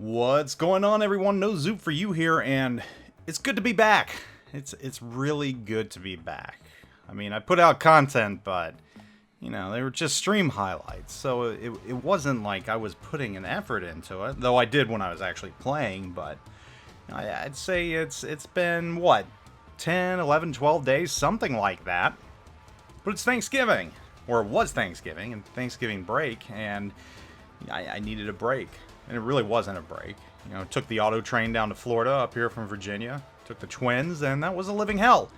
What's going on, everyone? NoZoupForYou here, and it's good to be back. It's really good to be back. I mean, I put out content, but you know, they were just stream highlights, so it wasn't like I was putting an effort into it. Though I did when I was actually playing, but I'd say it's been what, 10, 11, 12 days, something like that. But it's Thanksgiving, or it was Thanksgiving, and Thanksgiving break, and I needed a break. And it really wasn't a break. You know, took the auto train down to Florida up here from Virginia. Took the twins, and that was a living hell.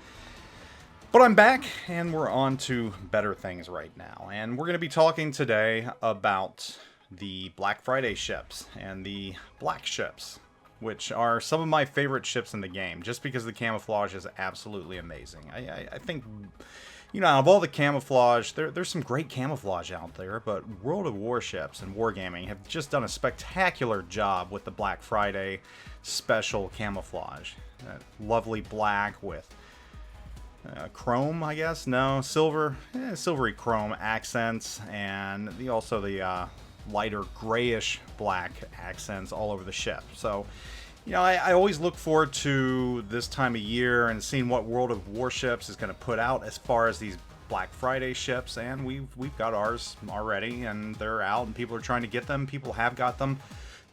But I'm back, and we're on to better things right now. And we're going to be talking today about the Black Friday ships and the black ships, which are some of my favorite ships in the game, just because the camouflage is absolutely amazing. I think, you know, out of all the camouflage, there's some great camouflage out there, but World of Warships and Wargaming have just done a spectacular job with the Black Friday special camouflage. That lovely black with chrome, I guess? No, silver, silvery chrome accents, and also the lighter grayish black accents all over the ship. So, you know, I always look forward to this time of year and seeing what World of Warships is going to put out as far as these Black Friday ships, and we've got ours already, and they're out, and people are trying to get them. People have got them.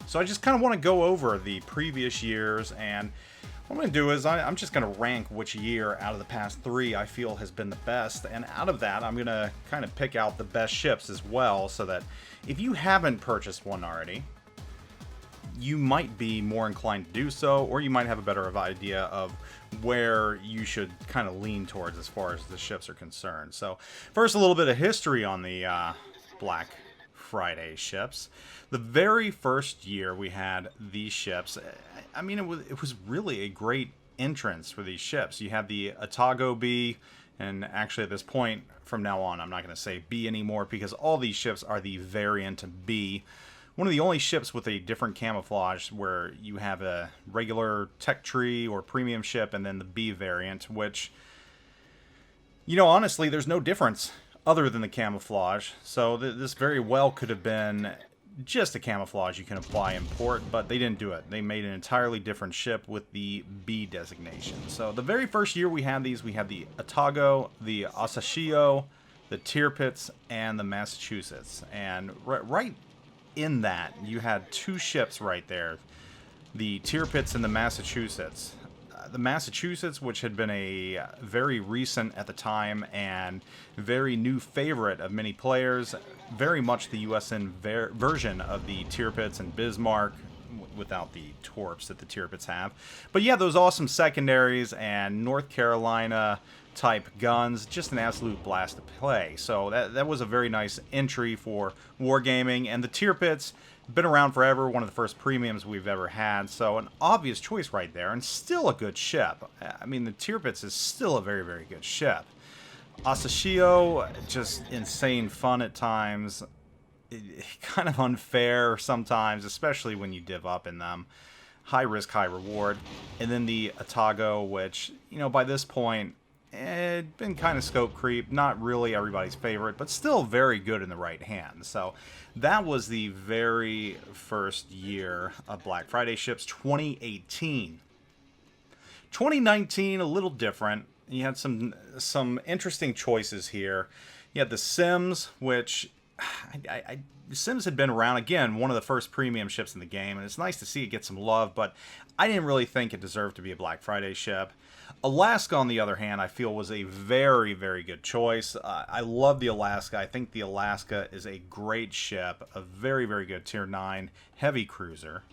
So I just kind of want to go over the previous years, and what I'm going to do is I'm just going to rank which year out of the past three I feel has been the best, and out of that I'm going to kind of pick out the best ships as well, so that if you haven't purchased one already, you might be more inclined to do so, or you might have a better idea of where you should kind of lean towards as far as the ships are concerned. So first, a little bit of history on the Black Friday ships. The very first year we had these ships, I mean, it was really a great entrance for these ships. You had the Atago B, and actually at this point from now on I'm not going to say B anymore, because all these ships are the variant B. One of the only ships with a different camouflage, where you have a regular tech tree or premium ship and then the B variant, which, you know, honestly, there's no difference other than the camouflage. So this very well could have been just a camouflage you can apply in port, but they didn't do it. They made an entirely different ship with the B designation. So the very first year we had these, we had the Atago, the Asashio, the Tirpitz, and the Massachusetts. And right in that, you had two ships right there, the Tirpitz and the Massachusetts. The Massachusetts, which had been a very recent at the time and very new favorite of many players, very much the USN version of the Tirpitz and Bismarck, without the torps that the Tirpitz have. But yeah, those awesome secondaries and North Carolina type guns, just an absolute blast to play. So that was a very nice entry for Wargaming, and the Tirpitz been around forever, one of the first premiums we've ever had, so an obvious choice right there, and still a good ship. I mean, the Tirpitz is still a very, very good ship. Asashio, just insane fun at times, kind of unfair sometimes, especially when you div up in them. High risk, high reward. And then the Atago, which, you know, by this point, it'd been kind of scope creep, not really everybody's favorite, but still very good in the right hands. So that was the very first year of Black Friday ships, 2018. 2019, a little different. You had some interesting choices here. You had the Sims, which Sims had been around, again, one of the first premium ships in the game, and it's nice to see it get some love, but I didn't really think it deserved to be a Black Friday ship. Alaska, on the other hand, I feel was a very, very good choice. I love the Alaska. I think the Alaska is a great ship, a very, very good Tier 9 heavy cruiser.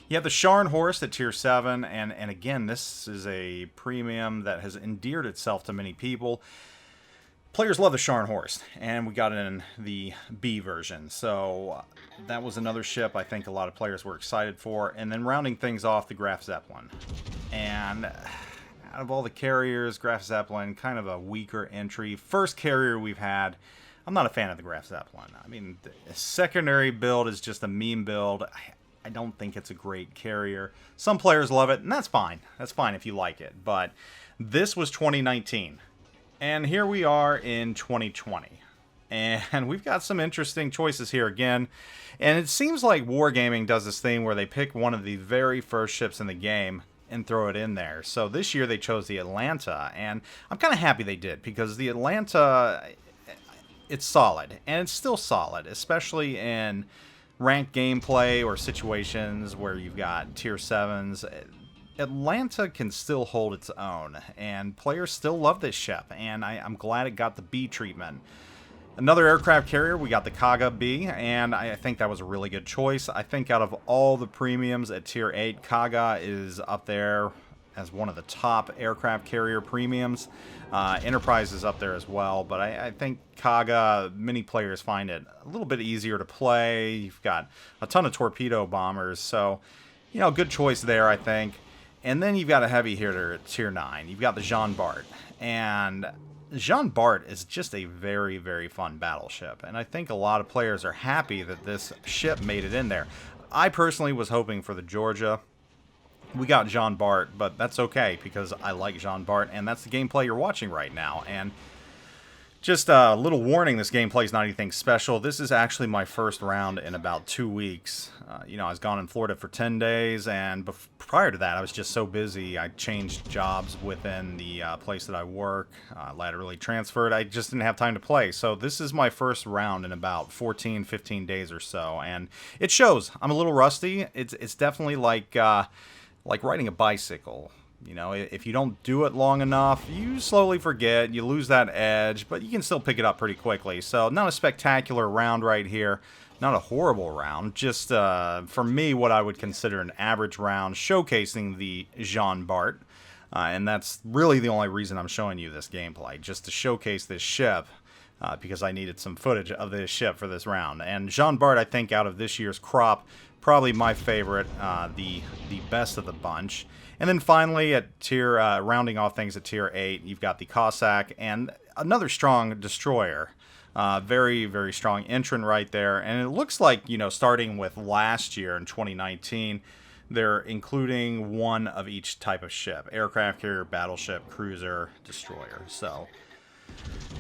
You have the Scharnhorst at Tier 7, and again, this is a premium that has endeared itself to many people. Players love the Scharnhorst, and we got it in the B version. So that was another ship I think a lot of players were excited for. And then rounding things off, the Graf Zeppelin. And out of all the carriers, Graf Zeppelin, kind of a weaker entry. First carrier we've had. I'm not a fan of the Graf Zeppelin. I mean, the secondary build is just a meme build. I don't think it's a great carrier. Some players love it, and that's fine. That's fine if you like it. But this was 2019. And here we are in 2020. And we've got some interesting choices here again. And it seems like Wargaming does this thing where they pick one of the very first ships in the game and throw it in there. So this year they chose the Atlanta, and I'm kind of happy they did, because the Atlanta, it's solid, and it's still solid, especially in ranked gameplay or situations where you've got tier 7s. Atlanta can still hold its own, and players still love this ship, and I'm glad it got the B treatment. Another aircraft carrier, we got the Kaga B, and I think that was a really good choice. I think out of all the premiums at Tier 8, Kaga is up there as one of the top aircraft carrier premiums. Enterprise is up there as well, but I think Kaga, many players find it a little bit easier to play. You've got a ton of torpedo bombers, so, you know, good choice there, I think. And then you've got a heavy hitter at Tier 9. You've got the Jean Bart, and Jean Bart is just a very, very fun battleship, and I think a lot of players are happy that this ship made it in there. I personally was hoping for the Georgia. We got Jean Bart, but that's okay, because I like Jean Bart, and that's the gameplay you're watching right now. And just a little warning, this gameplay is not anything special. This is actually my first round in about 2 weeks. You know, I was gone in Florida for 10 days, and prior to that, I was just so busy. I changed jobs within the place that I work, laterally transferred. I just didn't have time to play. So this is my first round in about 14, 15 days or so, and it shows. I'm a little rusty. It's definitely like riding a bicycle. You know, if you don't do it long enough, you slowly forget, you lose that edge, but you can still pick it up pretty quickly. So not a spectacular round right here, not a horrible round, just for me what I would consider an average round, showcasing the Jean Bart. And that's really the only reason I'm showing you this gameplay, just to showcase this ship, because I needed some footage of this ship for this round. And Jean Bart, I think out of this year's crop, probably my favorite, the best of the bunch. And then finally, at tier, rounding off things at tier 8, you've got the Cossack, and another strong destroyer. Very, very strong entrant right there. And it looks like, you know, starting with last year in 2019, they're including one of each type of ship: aircraft carrier, battleship, cruiser, destroyer. So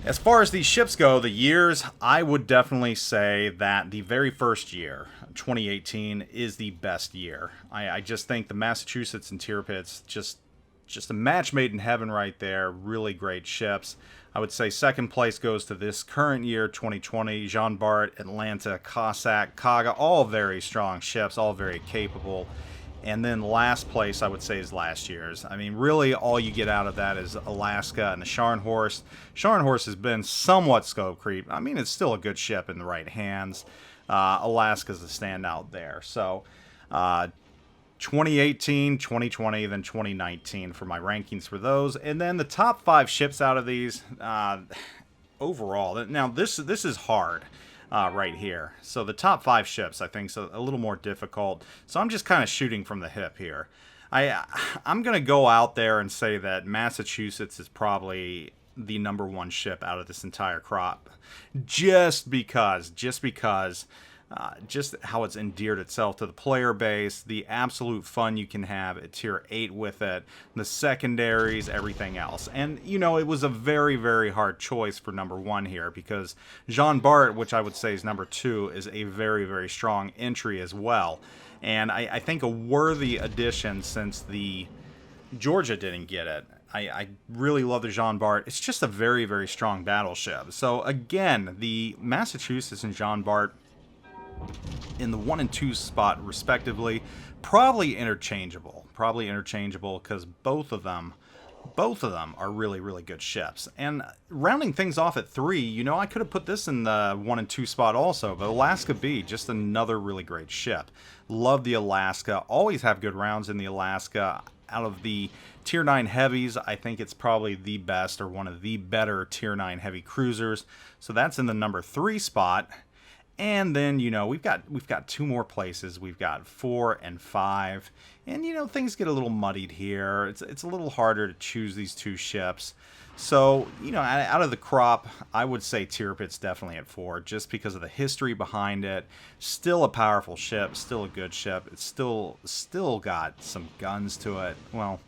as far as these ships go, the years, I would definitely say that the very first year, 2018, is the best year. I just think the Massachusetts and Tirpitz, just a match made in heaven right there. Really great ships. I would say second place goes to this current year, 2020. Jean Bart, Atlanta, Cossack, Kaga, all very strong ships, all very capable. And then last place, I would say, is last year's. I mean, really, all you get out of that is Alaska and the Scharnhorst. Scharnhorst has been somewhat scope creep. I mean, it's still a good ship in the right hands. Alaska's the standout there. So, 2018, 2020, then 2019 for my rankings for those. And then the top 5 ships out of these, overall. Now, this is hard. Right here. So the top 5 ships, I think, is a little more difficult. So I'm just kind of shooting from the hip here. I'm going to go out there and say that Massachusetts is probably the #1 ship out of this entire crop. Just because just how it's endeared itself to the player base, the absolute fun you can have at tier 8 with it, the secondaries, everything else. And, you know, it was a very, very hard choice for #1 here, because Jean Bart, which I would say is #2, is a very, very strong entry as well. And I think a worthy addition, since the Georgia didn't get it. I really love the Jean Bart. It's just a very, very strong battleship. So, again, the Massachusetts and Jean Bart in the 1 and 2 spot respectively, probably interchangeable, because both of them are really, really good ships. And rounding things off at 3, you know, I could have put this in the 1 and 2 spot also, but Alaska B, just another really great ship. Love the Alaska, always have good rounds in the Alaska. Out of the tier 9 heavies, I think it's probably the best, or one of the better tier 9 heavy cruisers. So that's in the #3 spot. And then, you know, we've got 2 more places. We've got 4 and 5. And, you know, things get a little muddied here. It's a little harder to choose these 2 ships. So, you know, out of the crop, I would say Tirpitz definitely at 4, just because of the history behind it. Still a powerful ship, still a good ship. It's still got some guns to it. Well,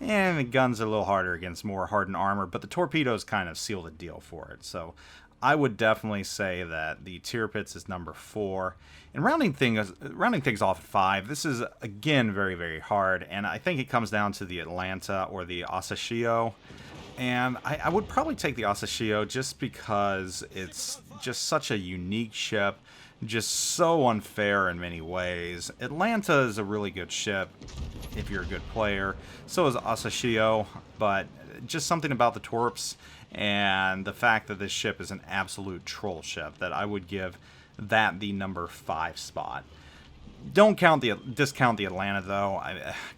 and the guns are a little harder against more hardened armor, but the torpedoes kind of seal the deal for it. So I would definitely say that the tier pits is number 4. And rounding things off at 5, this is, again, very, very hard. And I think it comes down to the Atlanta or the Asashio. And I would probably take the Asashio just because it's just such a unique ship. Just so unfair in many ways. Atlanta is a really good ship if you're a good player. So is Asashio. But just something about the Torps and the fact that this ship is an absolute troll ship that I would give that the number 5 spot. Don't discount the Atlanta though.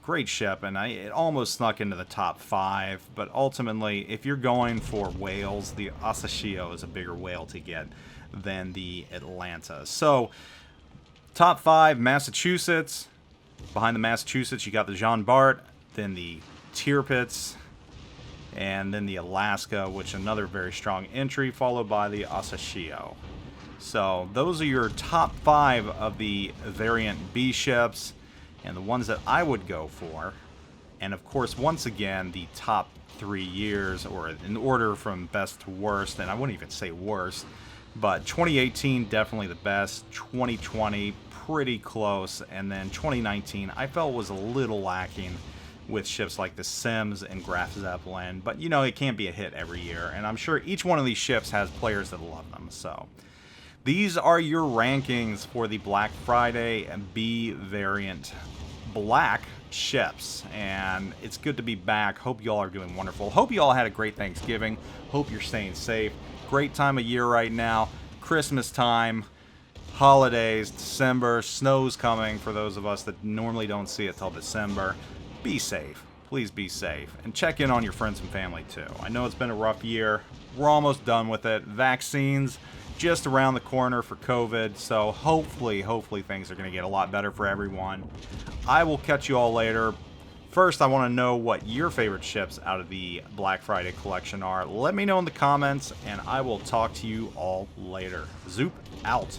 Great ship, and it almost snuck into the top 5. But ultimately, if you're going for whales, the Asashio is a bigger whale to get than the Atlanta. So, top 5, Massachusetts. Behind the Massachusetts, you got the Jean Bart, then the Tirpitz, and then the Alaska, which another very strong entry, followed by the Asashio. So those are your top 5 of the variant B ships, and the ones that I would go for. And of course, once again, the top 3 years, or in order from best to worst, and I wouldn't even say worst, but 2018 definitely the best, 2020 pretty close, and then 2019 I felt was a little lacking with ships like the Sims and Graf Zeppelin, but you know, it can't be a hit every year, and I'm sure each one of these ships has players that love them. So these are your rankings for the Black Friday B variant black ships, and it's good to be back. Hope y'all are doing wonderful. Hope y'all had a great Thanksgiving. Hope you're staying safe. Great time of year right now. Christmas time, holidays, December, snow's coming for those of us that normally don't see it till December. Be safe. Please be safe. And check in on your friends and family too. I know it's been a rough year. We're almost done with it. Vaccines just around the corner for COVID. So hopefully things are going to get a lot better for everyone. I will catch you all later. First, I want to know what your favorite ships out of the Black Friday collection are. Let me know in the comments, and I will talk to you all later. Zoop out.